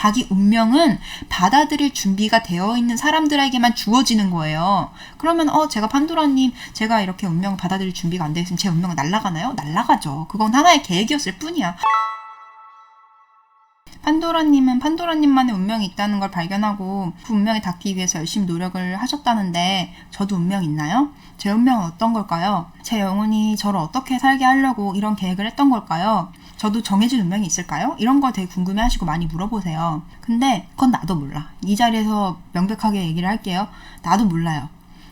자기 운명은 받아들일 준비가 되어 있는 사람들에게만 주어지는 거예요. 그러면 제가 판도라님, 제가 이렇게 운명을 받아들일 준비가 안 되어 있으면 제 운명은 날아가나요? 날아가죠. 그건 하나의 계획이었을 뿐이야. 판도라님은 판도라님만의 운명이 있다는 걸 발견하고 그 운명에 닿기 위해서 열심히 노력을 하셨다는데 저도 운명 있나요? 제 운명은 어떤 걸까요? 제 영혼이 저를 어떻게 살게 하려고 이런 계획을 했던 걸까요? 저도 정해진 운명이 있을까요? 이런 걸 되게 궁금해하시고 많이 물어보세요. 근데 그건 나도 몰라. 이 자리에서 명백하게 얘기를 할게요. 나도 몰라요.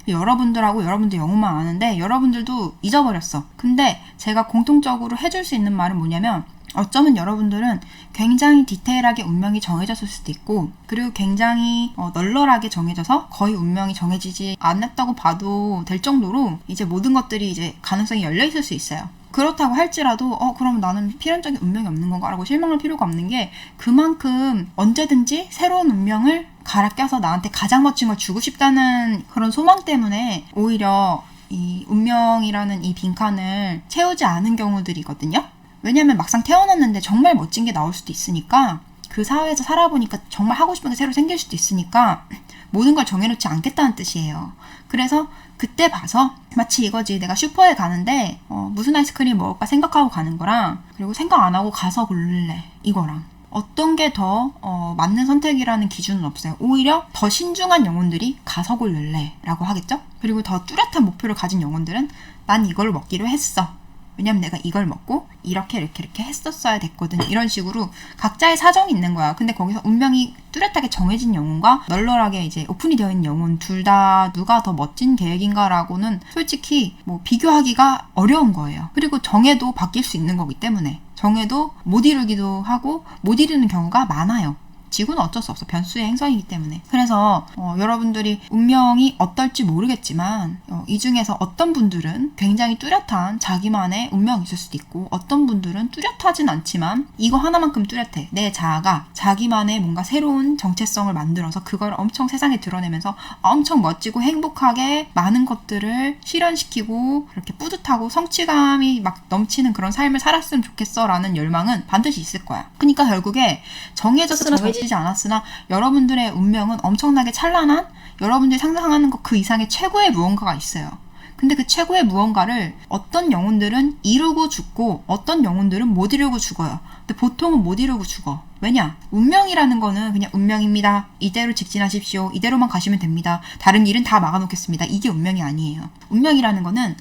여러분들하고 여러분들 영혼만 아는데 여러분들도 잊어버렸어. 근데 제가 공통적으로 해줄 수 있는 말은 뭐냐면 어쩌면 여러분들은 굉장히 디테일하게 운명이 정해졌을 수도 있고 그리고 굉장히 널널하게 정해져서 거의 운명이 정해지지 않았다고 봐도 될 정도로 이제 모든 것들이 이제 가능성이 열려 있을 수 있어요. 그렇다고 할지라도 그러면 나는 필연적인 운명이 없는 건가? 라고 실망할 필요가 없는 게 그만큼 언제든지 새로운 운명을 갈아 껴서 나한테 가장 멋진 걸 주고 싶다는 그런 소망 때문에 오히려 이 운명이라는 이 빈칸을 채우지 않은 경우들이거든요. 왜냐면 막상 태어났는데 정말 멋진 게 나올 수도 있으니까 그 사회에서 살아보니까 정말 하고 싶은 게 새로 생길 수도 있으니까 모든 걸 정해놓지 않겠다는 뜻이에요. 그래서 그때 봐서 마치 이거지. 내가 슈퍼에 가는데 무슨 아이스크림 먹을까 생각하고 가는 거랑 그리고 생각 안 하고 가서 고를래 이거랑 어떤 게 더 맞는 선택이라는 기준은 없어요. 오히려 더 신중한 영혼들이 가서 고를래 라고 하겠죠. 그리고 더 뚜렷한 목표를 가진 영혼들은 난 이걸 먹기로 했어. 왜냐면 내가 이걸 먹고 이렇게 했었어야 됐거든. 이런 식으로 각자의 사정이 있는 거야. 근데 거기서 운명이 뚜렷하게 정해진 영혼과 널널하게 이제 오픈이 되어 있는 영혼 둘 다 누가 더 멋진 계획인가라고는 솔직히 뭐 비교하기가 어려운 거예요. 그리고 정해도 바뀔 수 있는 거기 때문에 정해도 못 이루기도 하고 못 이루는 경우가 많아요. 지구는 어쩔 수 없어. 변수의 행성이기 때문에. 그래서 여러분들이 운명이 어떨지 모르겠지만 이 중에서 어떤 분들은 굉장히 뚜렷한 자기만의 운명이 있을 수도 있고 어떤 분들은 뚜렷하진 않지만 이거 하나만큼 뚜렷해. 내 자아가 자기만의 뭔가 새로운 정체성을 만들어서 그걸 엄청 세상에 드러내면서 엄청 멋지고 행복하게 많은 것들을 실현시키고 그렇게 뿌듯하고 성취감이 막 넘치는 그런 삶을 살았으면 좋겠어 라는 열망은 반드시 있을 거야. 그러니까 결국에 정해지지 않았으나 여러분들의 운명은 엄청나게 찬란한 여러분들이 상상하는 것 그 이상의 최고의 무언가가 있어요. 근데 그 최고의 무언가를 어떤 영혼들은 이루고 죽고 어떤 영혼들은 못 이루고 죽어요. 근데 보통은 못 이루고 죽어. 왜냐? 운명이라는 거는 그냥 운명입니다. 이대로 직진하십시오. 이대로만 가시면 됩니다. 다른 길은 다 막아놓겠습니다. 이게 운명이 아니에요. 운명이라는 거는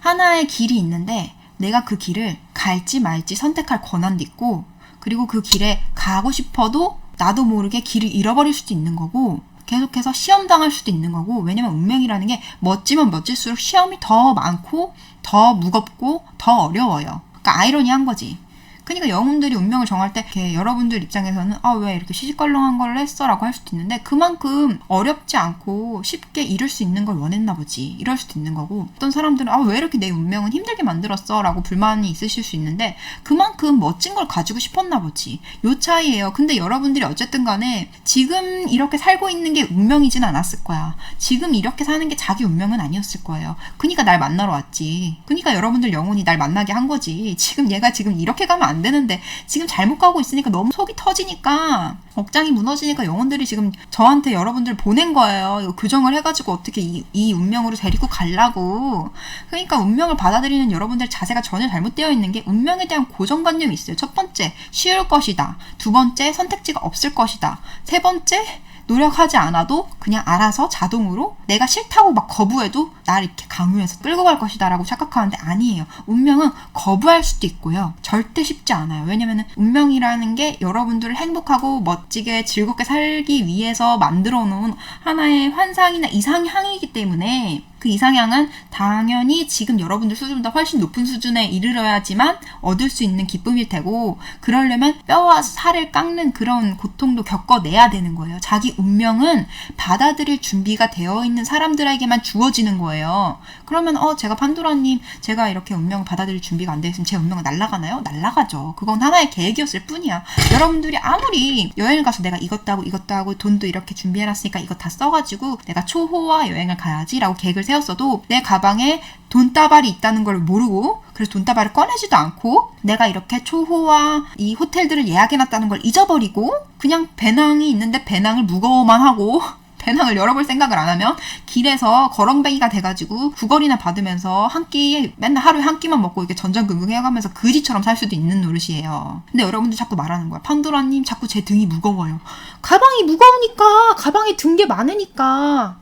하나의 길이 있는데 내가 그 길을 갈지 말지 선택할 권한도 있고 그리고 그 길에 가고 싶어도 나도 모르게 길을 잃어버릴 수도 있는 거고 계속해서 시험당할 수도 있는 거고 왜냐면 운명이라는 게 멋지면 멋질수록 시험이 더 많고 더 무겁고 더 어려워요. 그러니까 아이러니한 거지. 그러니까 영혼들이 운명을 정할 때 이렇게 여러분들 입장에서는 왜 이렇게 시시껄렁한 걸 했어? 라고 할 수도 있는데 그만큼 어렵지 않고 쉽게 이룰 수 있는 걸 원했나 보지. 이럴 수도 있는 거고 어떤 사람들은 왜 이렇게 내 운명은 힘들게 만들었어? 라고 불만이 있으실 수 있는데 그만큼 멋진 걸 가지고 싶었나 보지. 요 차이예요. 근데 여러분들이 어쨌든 간에 지금 이렇게 살고 있는 게 운명이진 않았을 거야. 지금 이렇게 사는 게 자기 운명은 아니었을 거예요. 그러니까 날 만나러 왔지. 그러니까 여러분들 영혼이 날 만나게 한 거지. 얘가 지금 이렇게 가면 안 되는데 지금 잘못 가고 있으니까 너무 속이 터지니까 억장이 무너지니까 영혼들이 지금 저한테 여러분들 보낸 거예요. 이거 교정을 해가지고 어떻게 이 운명으로 데리고 가려고. 그러니까 운명을 받아들이는 여러분들 자세가 전혀 잘못되어 있는 게 운명에 대한 고정관념이 있어요. 첫 번째, 쉬울 것이다. 두 번째, 선택지가 없을 것이다. 세 번째, 노력하지 않아도 그냥 알아서 자동으로 내가 싫다고 막 거부해도 날 이렇게 강요해서 끌고 갈 것이다 라고 착각하는데 아니에요. 운명은 거부할 수도 있고요. 절대 쉽지 않아요. 왜냐면은 운명이라는 게 여러분들을 행복하고 멋지게 즐겁게 살기 위해서 만들어 놓은 하나의 환상이나 이상향이기 때문에 그 이상향은 당연히 지금 여러분들 수준보다 훨씬 높은 수준에 이르러야지만 얻을 수 있는 기쁨일 테고 그러려면 뼈와 살을 깎는 그런 고통도 겪어내야 되는 거예요. 자기 운명은 받아들일 준비가 되어 있는 사람들에게만 주어지는 거예요. 그러면 제가 판도라님 제가 이렇게 운명을 받아들일 준비가 안 되어 있으면 제 운명은 날아가나요? 날아가죠. 그건 하나의 계획이었을 뿐이야. 여러분들이 아무리 여행을 가서 내가 이것도 하고 돈도 이렇게 준비해놨으니까 이거 다 써가지고 내가 초호화 여행을 가야지 라고 계획을 세웠어도 내 가방에 돈다발이 있다는 걸 모르고, 그래서 돈다발을 꺼내지도 않고, 내가 이렇게 초호화 이 호텔들을 예약해놨다는 걸 잊어버리고, 그냥 배낭이 있는데 배낭을 무거워만 하고 배낭을 열어볼 생각을 안 하면 길에서 거렁뱅이가 돼가지고 구걸이나 받으면서 한 끼, 맨날 하루에 한 끼만 먹고 이렇게 전전긍긍 해가면서 그지처럼 살 수도 있는 노릇이에요. 근데 여러분들 자꾸 말하는 거야. 판도라님 자꾸 제 등이 무거워요. 가방이 무거우니까, 가방에 든 게 많으니까.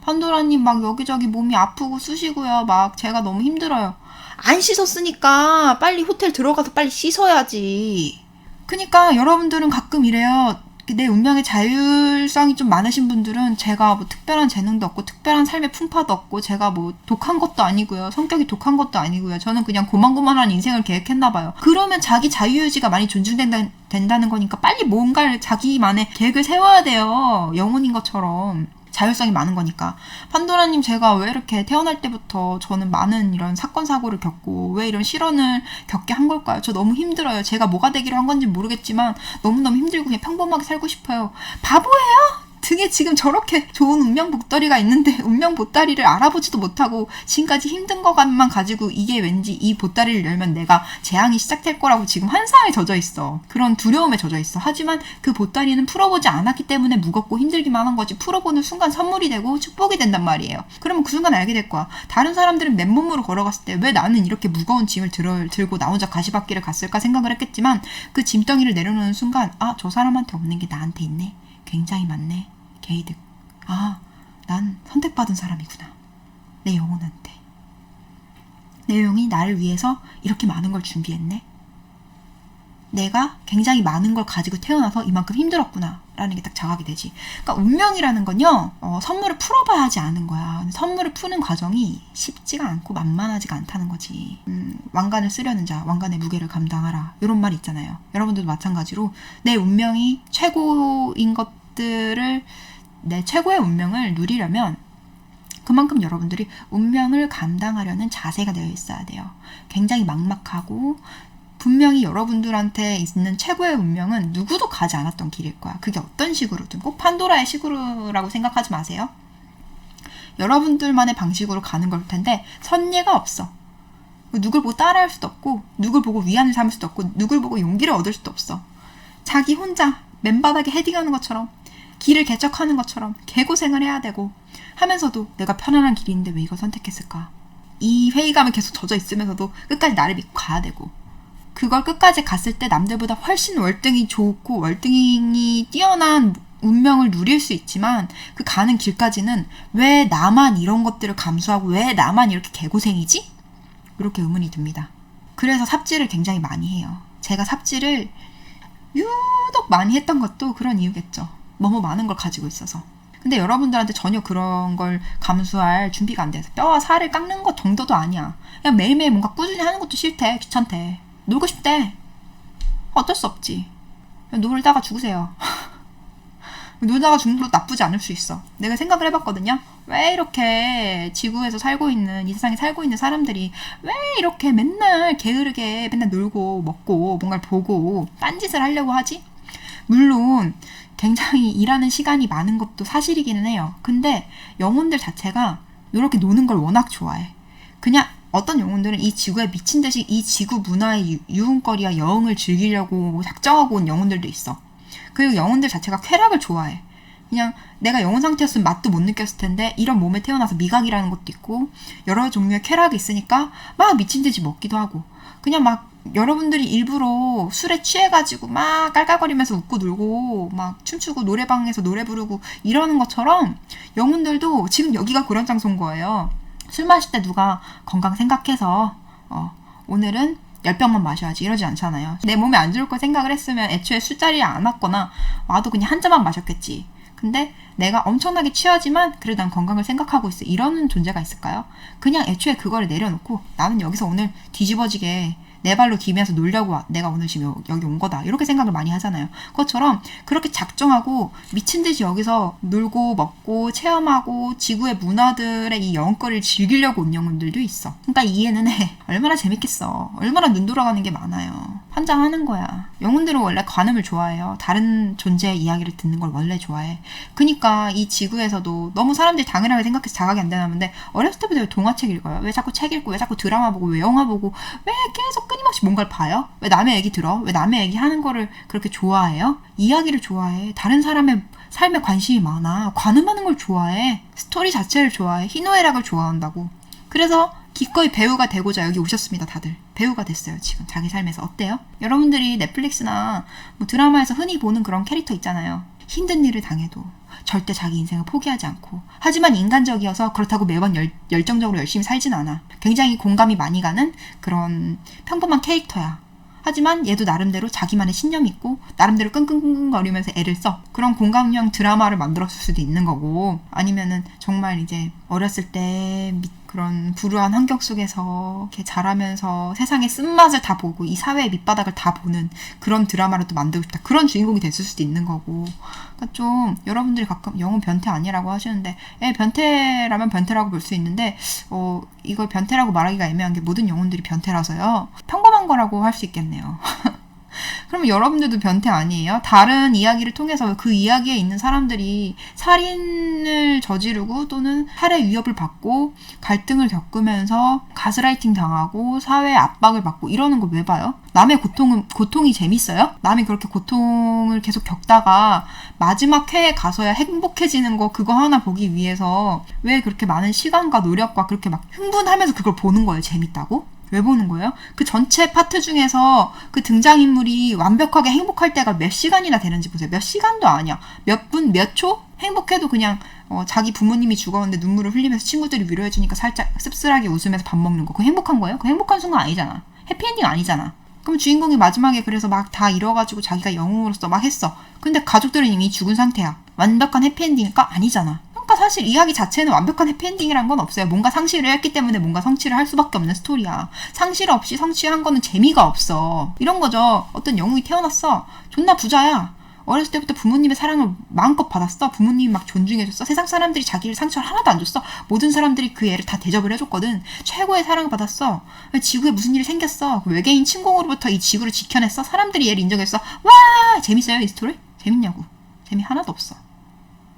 판도라님 막 여기저기 몸이 아프고 쑤시고요. 막 제가 너무 힘들어요. 안 씻었으니까 빨리 호텔 들어가서 빨리 씻어야지. 그니까 여러분들은 가끔 이래요. 내 운명의 자율성이 좀 많으신 분들은 제가 뭐 특별한 재능도 없고 특별한 삶의 풍파도 없고 제가 뭐 독한 것도 아니고요. 성격이 독한 것도 아니고요. 저는 그냥 고만고만한 인생을 계획했나 봐요. 그러면 자기 자유의지가 많이 존중된다는 거니까 빨리 뭔가를 자기만의 계획을 세워야 돼요. 영혼인 것처럼. 자율성이 많은 거니까. 판도라님, 제가 왜 이렇게 태어날 때부터 저는 많은 이런 사건 사고를 겪고 왜 이런 실언을 겪게 한 걸까요? 저 너무 힘들어요. 제가 뭐가 되기로 한 건지 모르겠지만 너무너무 힘들고 그냥 평범하게 살고 싶어요. 바보예요? 등에 지금 저렇게 좋은 운명 보따리가 있는데 운명 보따리를 알아보지도 못하고 지금까지 힘든 것만 가지고 이게 왠지 이 보따리를 열면 내가 재앙이 시작될 거라고 지금 환상에 젖어 있어. 그런 두려움에 젖어 있어. 하지만 그 보따리는 풀어보지 않았기 때문에 무겁고 힘들기만 한 거지, 풀어보는 순간 선물이 되고 축복이 된단 말이에요. 그러면 그 순간 알게 될 거야. 다른 사람들은 맨몸으로 걸어갔을 때 왜 나는 이렇게 무거운 짐을 들고 나 혼자 가시밭길을 갔을까 생각을 했겠지만 그 짐덩이를 내려놓는 순간, 아, 저 사람한테 없는 게 나한테 있네. 굉장히 많네. 게이득. 아, 난 선택받은 사람이구나. 내 영혼한테. 내 영혼이 나를 위해서 이렇게 많은 걸 준비했네. 내가 굉장히 많은 걸 가지고 태어나서 이만큼 힘들었구나 라는 게 딱 자각이 되지. 그러니까 운명이라는 건요, 선물을 풀어봐야지 아는 거야. 선물을 푸는 과정이 쉽지가 않고 만만하지가 않다는 거지. 왕관을 쓰려는 자, 왕관의 무게를 감당하라, 이런 말 있잖아요. 여러분들도 마찬가지로 내 운명이 최고인 것들을, 내 최고의 운명을 누리려면 그만큼 여러분들이 운명을 감당하려는 자세가 되어 있어야 돼요. 굉장히 막막하고, 분명히 여러분들한테 있는 최고의 운명은 누구도 가지 않았던 길일 거야. 그게 어떤 식으로든 꼭 판도라의 식으로라고 생각하지 마세요. 여러분들만의 방식으로 가는 걸 텐데 선예가 없어. 누굴 보고 따라할 수도 없고, 누굴 보고 위안을 삼을 수도 없고, 누굴 보고 용기를 얻을 수도 없어. 자기 혼자 맨바닥에 헤딩하는 것처럼, 길을 개척하는 것처럼 개고생을 해야 되고, 하면서도 내가 편안한 길인데 왜 이걸 선택했을까? 이 회의감에 계속 젖어 있으면서도 끝까지 나를 믿고 가야 되고, 그걸 끝까지 갔을 때 남들보다 훨씬 월등히 좋고 월등히 뛰어난 운명을 누릴 수 있지만, 그 가는 길까지는 왜 나만 이런 것들을 감수하고 왜 나만 이렇게 개고생이지? 이렇게 의문이 듭니다. 그래서 삽질을 굉장히 많이 해요. 제가 삽질을 유독 많이 했던 것도 그런 이유겠죠. 너무 많은 걸 가지고 있어서. 근데 여러분들한테 전혀 그런 걸 감수할 준비가 안 돼서 뼈와 살을 깎는 것 정도도 아니야. 그냥 매일매일 뭔가 꾸준히 하는 것도 싫대. 귀찮대. 놀고 싶대. 어쩔 수 없지. 놀다가 죽으세요. 놀다가 죽는 것도 나쁘지 않을 수 있어. 내가 생각을 해봤거든요. 왜 이렇게 지구에서 살고 있는, 이 세상에 살고 있는 사람들이 왜 이렇게 맨날 게으르게 맨날 놀고 먹고 뭔가를 보고 딴짓을 하려고 하지? 물론 굉장히 일하는 시간이 많은 것도 사실이기는 해요. 근데 영혼들 자체가 이렇게 노는 걸 워낙 좋아해. 그냥 어떤 영혼들은 이 지구에 미친 듯이 이 지구 문화의 유흥거리와 여흥을 즐기려고 작정하고 온 영혼들도 있어. 그리고 영혼들 자체가 쾌락을 좋아해. 그냥 내가 영혼 상태였으면 맛도 못 느꼈을 텐데 이런 몸에 태어나서 미각이라는 것도 있고 여러 종류의 쾌락이 있으니까 막 미친 듯이 먹기도 하고, 그냥 막 여러분들이 일부러 술에 취해가지고 막 깔깔거리면서 웃고 놀고 막 춤추고 노래방에서 노래 부르고 이러는 것처럼 영혼들도 지금 여기가 그런 장소인 거예요. 술 마실 때 누가 건강 생각해서 오늘은 10병만 마셔야지 이러지 않잖아요. 내 몸에 안 좋을 거 생각을 했으면 애초에 술자리에 안 왔거나 와도 그냥 한 잔만 마셨겠지. 근데 내가 엄청나게 취하지만 그래도 난 건강을 생각하고 있어, 이러는 존재가 있을까요? 그냥 애초에 그거를 내려놓고 나는 여기서 오늘 뒤집어지게 내 발로 기면서 놀려고 내가 오늘 지금 여기 온 거다, 이렇게 생각을 많이 하잖아요. 그것처럼 그렇게 작정하고 미친 듯이 여기서 놀고 먹고 체험하고 지구의 문화들의 이 영거리를 즐기려고 온 영혼들도 있어. 그러니까 이해는 해. 얼마나 재밌겠어. 얼마나 눈 돌아가는 게 많아요. 환장하는 거야. 영혼들은 원래 관음을 좋아해요. 다른 존재의 이야기를 듣는 걸 원래 좋아해. 그니까 이 지구에서도 너무 사람들이 당연하게 생각해서 자각이 안 되나는데 어렸을 때부터 왜 동화책 읽어요? 왜 자꾸 책 읽고 왜 자꾸 드라마 보고 왜 영화 보고 왜 계속 끊임없이 뭔가를 봐요? 왜 남의 얘기 들어? 왜 남의 얘기 하는 거를 그렇게 좋아해요? 이야기를 좋아해. 다른 사람의 삶에 관심이 많아. 관음하는 걸 좋아해. 스토리 자체를 좋아해. 희노애락을 좋아한다고. 그래서 기꺼이 배우가 되고자 여기 오셨습니다. 다들 배우가 됐어요. 지금 자기 삶에서. 어때요? 여러분들이 넷플릭스나 뭐 드라마에서 흔히 보는 그런 캐릭터 있잖아요. 힘든 일을 당해도 절대 자기 인생을 포기하지 않고, 하지만 인간적이어서 그렇다고 매번 열정적으로 열심히 살진 않아. 굉장히 공감이 많이 가는 그런 평범한 캐릭터야. 하지만 얘도 나름대로 자기만의 신념이 있고 나름대로 끙끙끙거리면서 애를 써. 그런 공감형 드라마를 만들었을 수도 있는 거고, 아니면은 정말 이제 어렸을 때 그런 불우한 환경 속에서 이렇게 자라면서 세상의 쓴맛을 다 보고 이 사회의 밑바닥을 다 보는 그런 드라마를 또 만들고 싶다. 그런 주인공이 됐을 수도 있는 거고. 그러니까 좀 여러분들이 가끔 영혼 변태 아니라고 하시는데, 변태라면 변태라고 볼 수 있는데 이걸 변태라고 말하기가 애매한 게 모든 영혼들이 변태라서요. 평범한 거라고 할 수 있겠네요. 그러면 여러분들도 변태 아니에요? 다른 이야기를 통해서 그 이야기에 있는 사람들이 살인을 저지르고 또는 살해 위협을 받고 갈등을 겪으면서 가스라이팅 당하고 사회의 압박을 받고 이러는 거 왜 봐요? 남의 고통이 재밌어요? 남이 그렇게 고통을 계속 겪다가 마지막 회에 가서야 행복해지는 거, 그거 하나 보기 위해서 왜 그렇게 많은 시간과 노력과 그렇게 막 흥분하면서 그걸 보는 거예요? 재밌다고? 왜 보는 거예요? 그 전체 파트 중에서 그 등장인물이 완벽하게 행복할 때가 몇 시간이나 되는지 보세요. 몇 시간도 아니야. 몇 분, 몇 초? 행복해도 그냥 자기 부모님이 죽었는데 눈물을 흘리면서 친구들이 위로해주니까 살짝 씁쓸하게 웃으면서 밥 먹는 거. 그거 행복한 거예요? 그거 행복한 순간 아니잖아. 해피엔딩 아니잖아. 그럼 주인공이 마지막에 그래서 막 다 잃어가지고 자기가 영웅으로서 막 했어. 근데 가족들은 이미 죽은 상태야. 완벽한 해피엔딩일까? 아니잖아. 그러니까 사실 이야기 자체는 완벽한 해피엔딩이란 건 없어요. 뭔가 상실을 했기 때문에 뭔가 성취를 할 수밖에 없는 스토리야. 상실 없이 성취한 거는 재미가 없어. 이런 거죠. 어떤 영웅이 태어났어. 존나 부자야. 어렸을 때부터 부모님의 사랑을 마음껏 받았어. 부모님이 막 존중해줬어. 세상 사람들이 자기를 상처를 하나도 안 줬어. 모든 사람들이 그 애를 다 대접을 해줬거든. 최고의 사랑을 받았어. 지구에 무슨 일이 생겼어. 외계인 침공으로부터 이 지구를 지켜냈어. 사람들이 얘를 인정했어. 와! 재밌어요, 이 스토리? 재밌냐고. 재미 하나도 없어.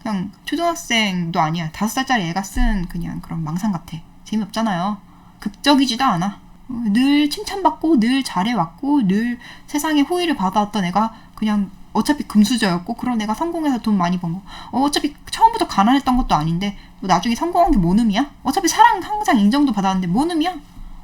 그냥 초등학생도 아니야. 5살짜리 애가 쓴 그냥 그런 망상 같아. 재미없잖아요. 극적이지도 않아. 늘 칭찬받고 늘 잘해왔고 늘 세상에 호의를 받아왔던 애가 그냥 어차피 금수저였고 그런 애가 성공해서 돈 많이 번 거. 어차피 처음부터 가난했던 것도 아닌데 뭐 나중에 성공한 게 뭔 의미야? 어차피 사랑 항상 인정도 받았는데 뭔 의미야?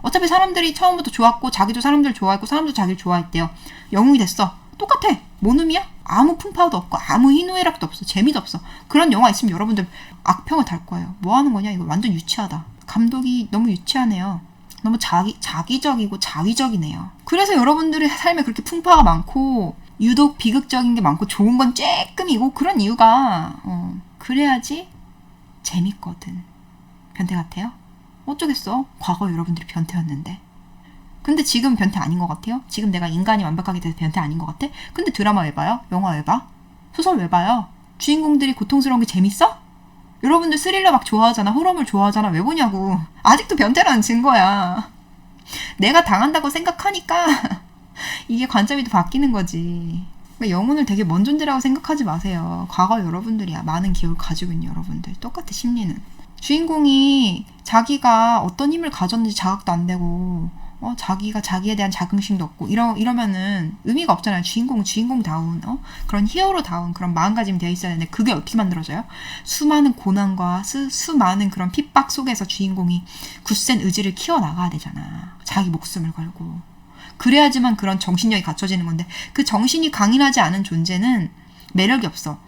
어차피 사람들이 처음부터 좋았고 자기도 사람들 좋아했고 사람도 자기를 좋아했대요. 영웅이 됐어. 똑같아. 뭔 의미야? 아무 풍파도 없고 아무 희노애락도 없어. 재미도 없어. 그런 영화 있으면 여러분들 악평을 달 거예요. 뭐 하는 거냐? 이거 완전 유치하다. 감독이 너무 유치하네요. 너무 자기적이고 자위적이네요. 그래서 여러분들의 삶에 그렇게 풍파가 많고 유독 비극적인 게 많고 좋은 건 쬐끔이고 그런 이유가 그래야지 재밌거든. 변태 같아요? 어쩌겠어. 과거 여러분들이 변태였는데. 근데 지금 변태 아닌 것 같아요? 지금 내가 인간이 완벽하게 돼서 변태 아닌 것 같아? 근데 드라마 왜 봐요? 영화 왜 봐? 소설 왜 봐요? 주인공들이 고통스러운 게 재밌어? 여러분들 스릴러 막 좋아하잖아. 호러물 좋아하잖아. 왜 보냐고. 아직도 변태라는 증거야. 내가 당한다고 생각하니까 이게 관점이 또 바뀌는 거지. 그러니까 영혼을 되게 먼 존재라고 생각하지 마세요. 과거 여러분들이야. 많은 기억을 가지고 있는 여러분들. 똑같아, 심리는. 주인공이 자기가 어떤 힘을 가졌는지 자각도 안 되고 자기가 자기에 대한 자긍심도 없고 이러면은 의미가 없잖아요. 주인공다운 그런 히어로다운 그런 마음가짐이 되어 있어야 되는데 그게 어떻게 만들어져요? 수많은 고난과 수많은 그런 핍박 속에서 주인공이 굳센 의지를 키워나가야 되잖아. 자기 목숨을 걸고. 그래야지만 그런 정신력이 갖춰지는 건데 그 정신이 강인하지 않은 존재는 매력이 없어.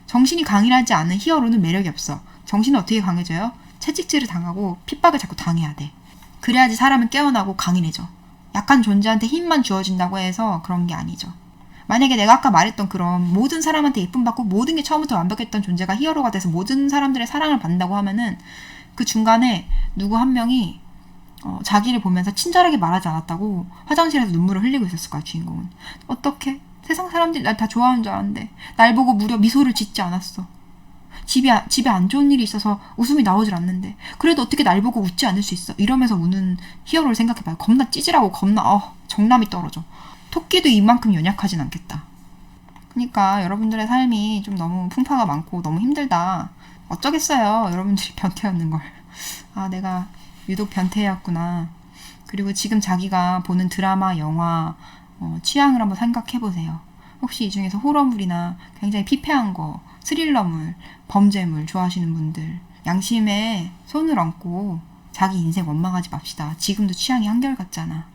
정신이 강인하지 않은 히어로는 매력이 없어. 정신은 어떻게 강해져요? 채찍질을 당하고 핍박을 자꾸 당해야 돼. 그래야지 사람은 깨어나고 강인해져. 약한 존재한테 힘만 주어진다고 해서 그런 게 아니죠. 만약에 내가 아까 말했던 그런 모든 사람한테 예쁨 받고 모든 게 처음부터 완벽했던 존재가 히어로가 돼서 모든 사람들의 사랑을 받는다고 하면은 그 중간에 누구 한 명이 자기를 보면서 친절하게 말하지 않았다고 화장실에서 눈물을 흘리고 있었을 거야, 주인공은. 어떡해? 세상 사람들이 날 다 좋아하는 줄 알았는데 날 보고 무려 미소를 짓지 않았어. 집에 안 좋은 일이 있어서 웃음이 나오질 않는데 그래도 어떻게 날 보고 웃지 않을 수 있어? 이러면서 우는 히어로를 생각해봐요. 겁나 찌질하고 겁나 정남이 떨어져. 토끼도 이만큼 연약하진 않겠다. 그러니까 여러분들의 삶이 좀 너무 풍파가 많고 너무 힘들다. 어쩌겠어요. 여러분들이 변태였는 걸. 아, 내가 유독 변태였구나. 그리고 지금 자기가 보는 드라마, 영화, 취향을 한번 생각해 보세요. 혹시 이 중에서 호러물이나 굉장히 피폐한 거, 스릴러물, 범죄물 좋아하시는 분들, 양심에 손을 얹고 자기 인생 원망하지 맙시다. 지금도 취향이 한결같잖아.